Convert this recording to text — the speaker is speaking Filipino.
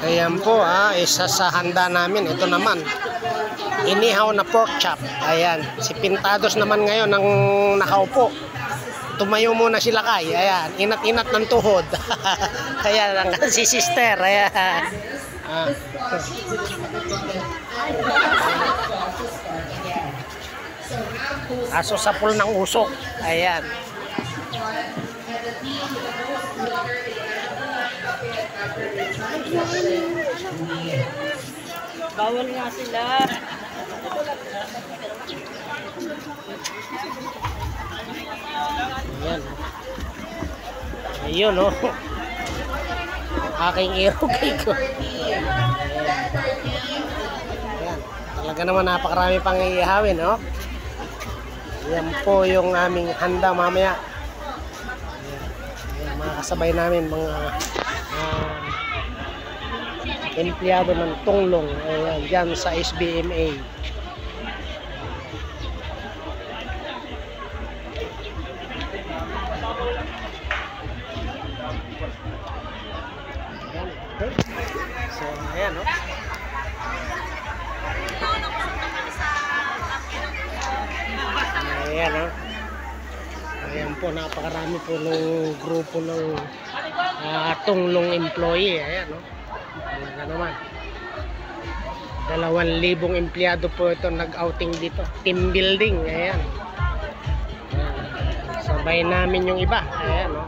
Ayan po, isa sa handa namin. Ito naman, inihaw na pork chop. Ayan, si Pintados naman ngayon ang nakaupo. Tumayo muna sila kay. Ayan, inat-inat ng tuhod. Ayan, si sister. Ayan. Aso sa pool ng usok. Ayan. Bawal nga sila. Ayan. Ayun, oh. Aking irogay ko. Ayan. Talaga naman napakarami pang iihawin, oh. Yan po yung aming handa mamaya. Ayan, mga kasabay namin, mga empleyado ng tunglong. Ayan, dyan sa SBMA. Ayan, okay. So, ayan, oh. Ayan, oh. Ayan po, napakarami po ng grupo ng tunglong employee. Ayan, oh. Talaga naman. 2,000 empleyado po ito nag-outing dito. Team building. Ayan. Sabay namin yung iba. Ayan, oh.